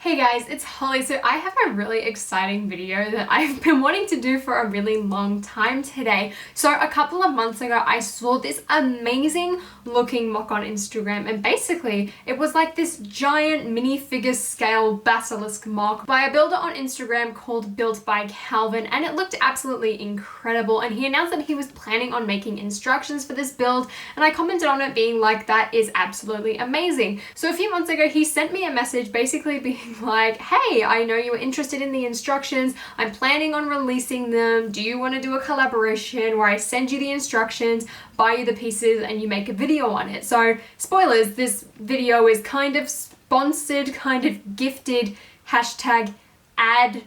Hey guys, it's Holly. So I have a really exciting video that I've been wanting to do for a really long time today. So a couple of months ago, I saw this amazing looking mock on Instagram, and basically it was like this giant minifigure scale basilisk mock by a builder on Instagram called Built by Calvin, and it looked absolutely incredible. And he announced that he was planning on making instructions for this build, and I commented on it being like, that is absolutely amazing. So a few months ago, he sent me a message basically being like, hey, I know you were interested in the instructions. I'm planning on releasing them. Do you want to do a collaboration where I send you the instructions, buy you the pieces, and you make a video on it? So spoilers, this video is kind of sponsored, kind of gifted, hashtag ad.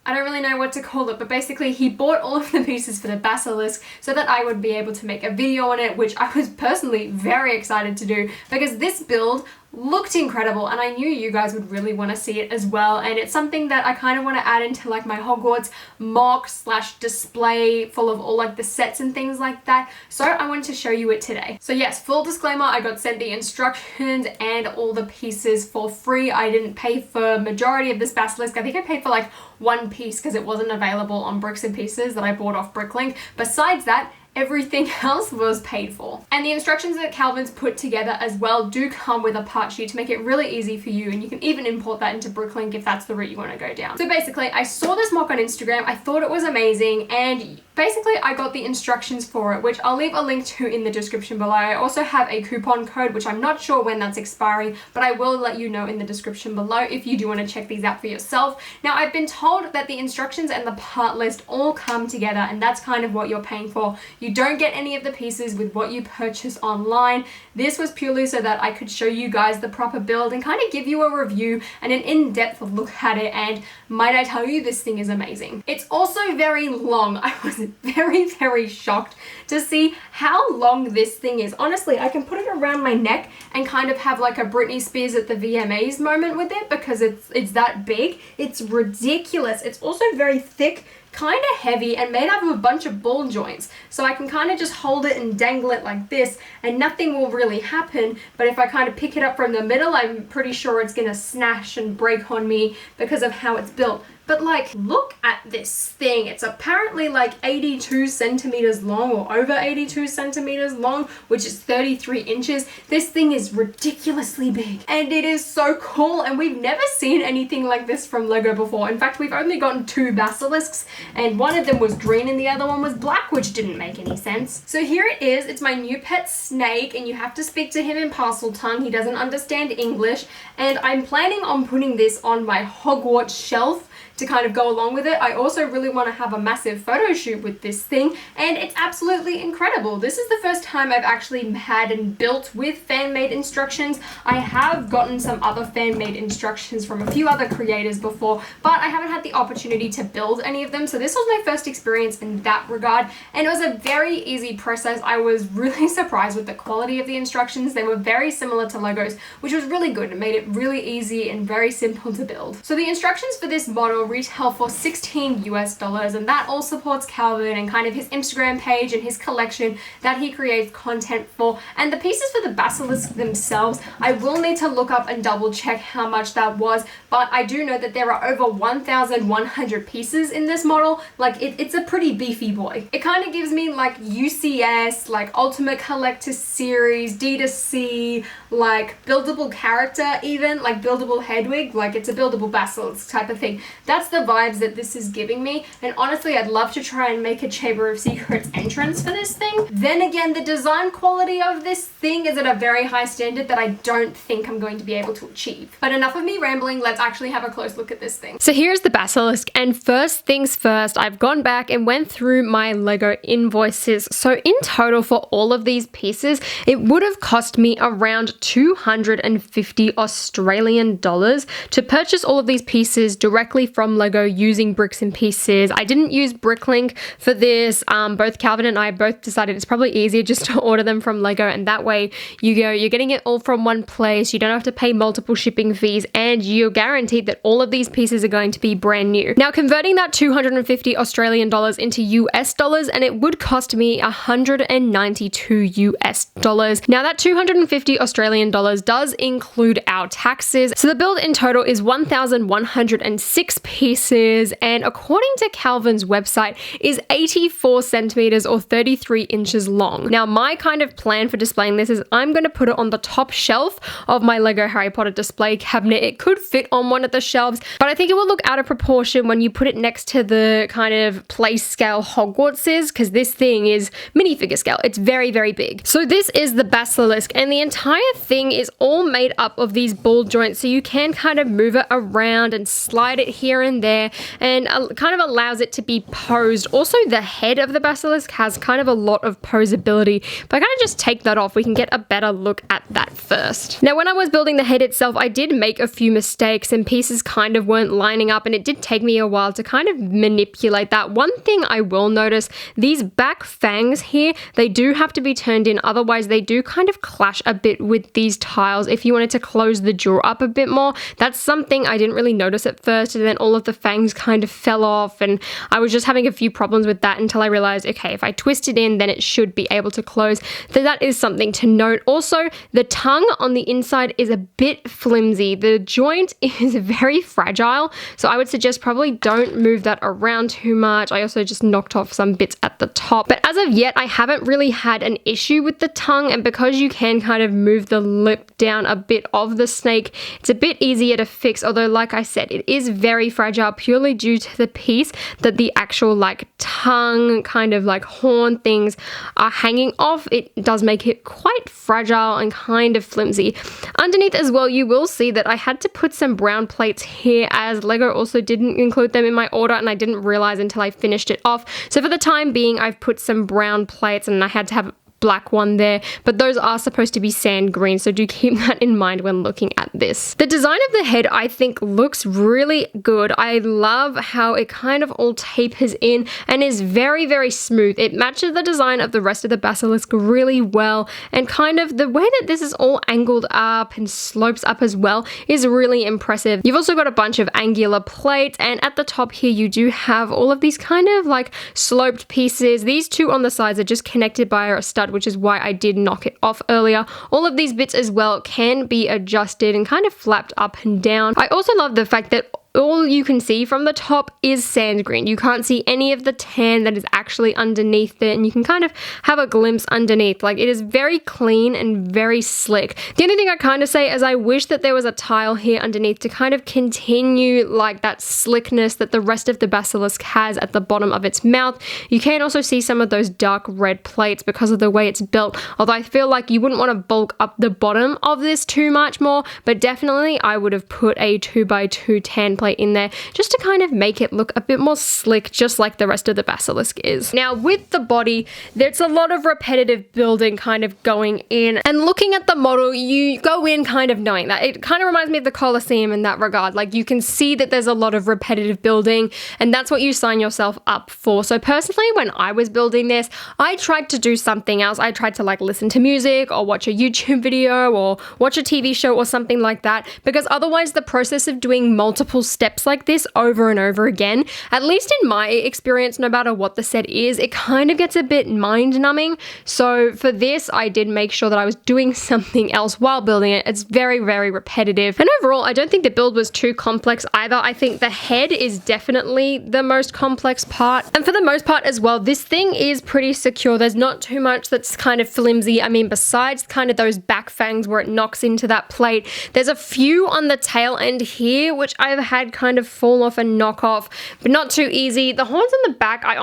I don't really know what to call it, but basically he bought all of the pieces for the basilisk so that I would be able to make a video on it, which I was personally very excited to do because this build looked incredible and I knew you guys would really want to see it as well. And it's something that I kind of want to add into like my Hogwarts mock slash display full of all like the sets and things like that. So I wanted to show you it today. So yes, full disclaimer, I got sent the instructions and all the pieces for free. I didn't pay for majority of this basilisk. I think I paid for like one piece because it wasn't available on Bricks and Pieces that I bought off Bricklink. Besides that, everything else was paid for. And the instructions that Calvin's put together as well do come with a part sheet to make it really easy for you, and you can even import that into Bricklink if that's the route you want to go down. So basically, I saw this mock on Instagram, I thought it was amazing, and basically I got the instructions for it, which I'll leave a link to in the description below. I also have a coupon code, which I'm not sure when that's expiring, but I will let you know in the description below if you do want to check these out for yourself. Now, I've been told that the instructions and the part list all come together, and that's kind of what you're paying for. You don't get any of the pieces with what you purchase online. This was purely so that I could show you guys the proper build and kind of give you a review and an in-depth look at it, and might I tell you, this thing is amazing. It's also very long. I was very shocked to see how long this thing is. Honestly, I can put it around my neck and kind of have like a Britney Spears at the VMAs moment with it because it's that big. It's ridiculous. It's also very thick, kind of heavy, and made up of a bunch of ball joints. So I can kind of just hold it and dangle it like this and nothing will really happen. But if I kind of pick it up from the middle, I'm pretty sure it's gonna smash and break on me because of how it's built. But like, look at this thing. It's apparently like 82 centimeters long, or over 82 centimeters long, which is 33 inches. This thing is ridiculously big and it is so cool, and we've never seen anything like this from Lego before. In fact, we've only gotten two basilisks, and one of them was green and the other one was black, which didn't make any sense. So here it is. It's my new pet Snake, and you have to speak to him in parcel tongue. He doesn't understand English, and I'm planning on putting this on my Hogwarts shelf to kind of go along with it. I also really want to have a massive photo shoot with this thing, and it's absolutely incredible. This is the first time I've actually had and built with fan-made instructions. I have gotten some other fan-made instructions from a few other creators before, but I haven't had the opportunity to build any of them, so this was my first experience in that regard, and it was a very easy process. I was really surprised with the quality of the instructions. They were very similar to Legos, which was really good. It made it really easy and very simple to build. So the instructions for this model retail for $16 US, and that all supports Calvin and kind of his Instagram page and his collection that he creates content for. And the pieces for the basilisk themselves, I will need to look up and double check how much that was, but I do know that there are over 1,100 pieces in this model. Like, it's a pretty beefy boy. It kind of gives me like UCS, like Ultimate Collector Series, D2C, like buildable character, even like buildable Hedwig, like it's a buildable basilisk type of thing. That's the vibes that this is giving me, and honestly, I'd love to try and make a Chamber of Secrets entrance for this thing. Then again, the design quality of this thing is at a very high standard that I don't think I'm going to be able to achieve. But enough of me rambling, let's actually have a close look at this thing. So here's the basilisk, and first things first, I've gone back and went through my Lego invoices. So in total for all of these pieces, it would have cost me around 250 Australian dollars to purchase all of these pieces directly from from Lego using bricks and pieces. I didn't use Bricklink for this. Both Calvin and I both decided it's probably easier just to order them from Lego, and that way you're getting it all from one place. You don't have to pay multiple shipping fees, and you're guaranteed that all of these pieces are going to be brand new. Now, converting that 250 Australian dollars into US dollars, and it would cost me 192 US dollars. Now, that 250 Australian dollars does include our taxes. So the build in total is 1,106 pieces, and according to Calvin's website, is 84 centimeters or 33 inches long. Now, my kind of plan for displaying this is I'm going to put it on the top shelf of my Lego Harry Potter display cabinet. It could fit on one of the shelves, but I think it will look out of proportion when you put it next to the kind of place scale Hogwarts is, because this thing is minifigure scale. It's very, very big. So this is the Basilisk, and the entire thing is all made up of these ball joints, so you can kind of move it around and slide it here and there, and kind of allows it to be posed. Also, the head of the Basilisk has kind of a lot of posability. If I kind of just take that off, we can get a better look at that first. Now, when I was building the head itself, I did make a few mistakes and pieces kind of weren't lining up, and it did take me a while to kind of manipulate that. One thing I will notice, these back fangs here, they do have to be turned in, otherwise they do kind of clash a bit with these tiles. If you wanted to close the jaw up a bit more, that's something I didn't really notice at first, and then all of the fangs kind of fell off, and I was just having a few problems with that until I realized, okay, if I twist it in, then it should be able to close. So that is something to note. Also, the tongue on the inside is a bit flimsy. The joint is very fragile, so I would suggest probably don't move that around too much. I also just knocked off some bits at the top, but as of yet, I haven't really had an issue with the tongue, and because you can kind of move the lip down a bit of the snake, it's a bit easier to fix, although like I said, it is very fragile purely due to the piece that the actual like tongue kind of like horn things are hanging off. It does make it quite fragile and kind of flimsy. Underneath as well, you will see that I had to put some brown plates here, as Lego also didn't include them in my order, and I didn't realize until I finished it off. So for the time being, I've put some brown plates, and I had to have black one there, but those are supposed to be sand green, so do keep that in mind when looking at this. The design of the head, I think, looks really good. I love how it kind of all tapers in and is very, very smooth. It matches the design of the rest of the Basilisk really well, and kind of the way that this is all angled up and slopes up as well is really impressive. You've also got a bunch of angular plates, and at the top here you do have all of these kind of like sloped pieces. These two on the sides are just connected by a stud, which is why I did knock it off earlier. All of these bits as well can be adjusted and kind of flapped up and down. I also love the fact that all you can see from the top is sand green. You can't see any of the tan that is actually underneath it, and you can kind of have a glimpse underneath. Like, it is very clean and very slick. The only thing I kind of say is I wish that there was a tile here underneath to kind of continue like that slickness that the rest of the Basilisk has at the bottom of its mouth. You can also see some of those dark red plates because of the way it's built, although I feel like you wouldn't want to bulk up the bottom of this too much more, but definitely I would have put a 2x2 tan plate in there just to kind of make it look a bit more slick, just like the rest of the Basilisk is. Now, with the body, there's a lot of repetitive building kind of going in, and looking at the model, you go in kind of knowing that. It kind of reminds me of the Colosseum in that regard. Like, you can see that there's a lot of repetitive building, and that's what you sign yourself up for. So personally, when I was building this, I tried to do something else. I tried to like listen to music or watch a YouTube video or watch a TV show or something like that, because otherwise the process of doing multiple steps like this over and over again, at least in my experience, no matter what the set is, it kind of gets a bit mind-numbing. So for this, I did make sure that I was doing something else while building it. It's very, very repetitive. And overall, I don't think the build was too complex either. I think the head is definitely the most complex part. And for the most part as well, this thing is pretty secure. There's not too much that's kind of flimsy. I mean, besides kind of those back fangs where it knocks into that plate, there's a few on the tail end here, which I've had kind of fall off and knock off, but not too easy. The horns on the back, I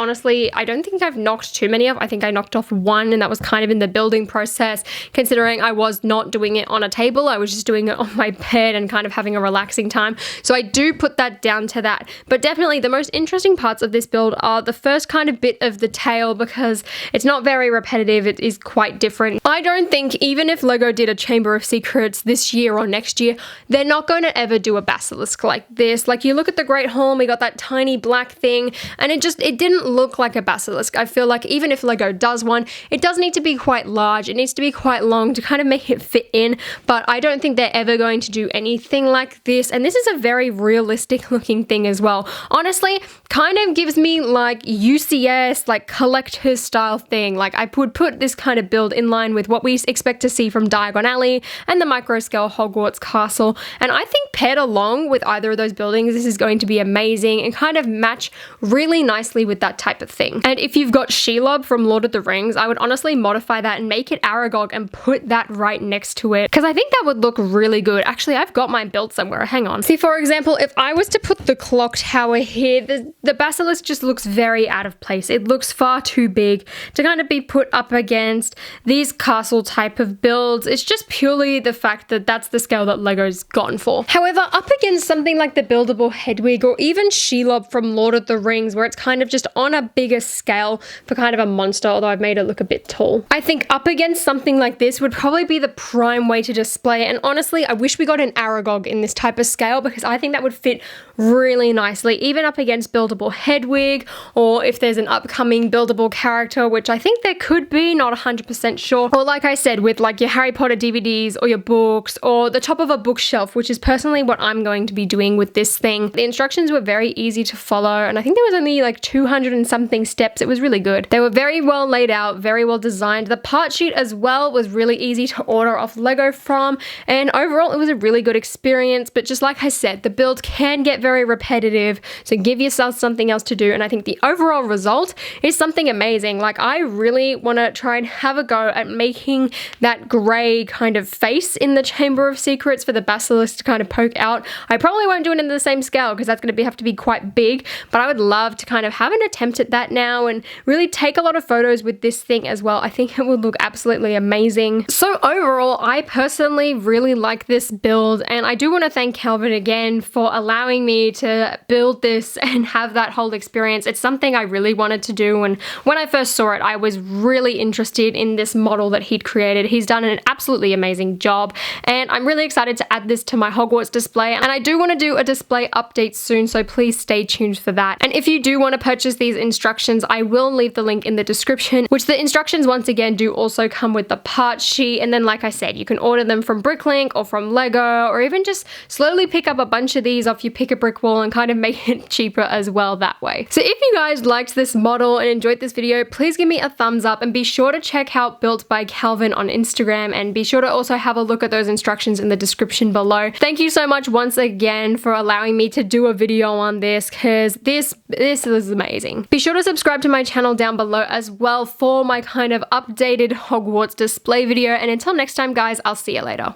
don't think I've knocked too many off. I think I knocked off one, and that was kind of in the building process, considering I was not doing it on a table. I was just doing it on my bed and kind of having a relaxing time. So I do put that down to that. But definitely the most interesting parts of this build are the first kind of bit of the tail, because it's not very repetitive. It is quite different. I don't think even if Lego did a Chamber of Secrets this year or next year, they're not going to ever do a Basilisk like this. this. Like, you look at the Great Hall and we got that tiny black thing, and it didn't look like a basilisk. I feel like even if Lego does one, it does need to be quite large. It needs to be quite long to kind of make it fit in, but I don't think they're ever going to do anything like this. And this is a very realistic looking thing as well. Honestly, kind of gives me like UCS, like collector's style thing. Like, I would put this kind of build in line with what we expect to see from Diagon Alley and the micro scale Hogwarts Castle. And I think paired along with either of those buildings, this is going to be amazing and kind of match really nicely with that type of thing. And if you've got Shelob from Lord of the Rings, I would honestly modify that and make it Aragog and put that right next to it, because I think that would look really good. Actually, I've got mine built somewhere. Hang on. See, for example, if I was to put the clock tower here, the basilisk just looks very out of place. It looks far too big to kind of be put up against these castle type of builds. It's just purely the fact that that's the scale that Lego's gone for. However, up against something like the buildable Hedwig or even Shelob from Lord of the Rings, where it's kind of just on a bigger scale for kind of a monster, although I've made it look a bit tall, I think up against something like this would probably be the prime way to display it. And honestly, I wish we got an Aragog in this type of scale, because I think that would fit really nicely, even up against buildable Hedwig, or if there's an upcoming buildable character, which I think there could be, not 100% sure. Or like I said, with like your Harry Potter DVDs or your books or the top of a bookshelf, which is personally what I'm going to be doing with this thing. The instructions were very easy to follow, and I think there was only like 200 and something steps. It was really good. They were very well laid out, very well designed. The part sheet as well was really easy to order off Lego from, and overall it was a really good experience. But just like I said, the build can get very repetitive, so give yourself something else to do, and I think the overall result is something amazing. Like, I really want to try and have a go at making that grey kind of face in the Chamber of Secrets for the basilisk to kind of poke out. I probably won't do it in the same scale because that's going to have to be quite big, but I would love to kind of have an attempt at that now and really take a lot of photos with this thing as well. I think it would look absolutely amazing. So overall, I personally really like this build, and I do want to thank Calvin again for allowing me to build this and have that whole experience. It's something I really wanted to do, and when I first saw it, I was really interested in this model that he'd created. He's done an absolutely amazing job, and I'm really excited to add this to my Hogwarts display, and I do want to do a display update soon, so please stay tuned for that. And if you do want to purchase these instructions, I will leave the link in the description, which the instructions once again do also come with the part sheet. And then, like I said, you can order them from Bricklink or from Lego, or even just slowly pick up a bunch of these off your Pick a Brick wall and kind of make it cheaper as well that way. So if you guys liked this model and enjoyed this video, please give me a thumbs up, and be sure to check out Built by Calvin on Instagram, and be sure to also have a look at those instructions in the description below. Thank you so much once again for allowing me to do a video on this, because this is amazing. Be sure to subscribe to my channel down below as well for my kind of updated Hogwarts display video, and until next time guys, I'll see you later.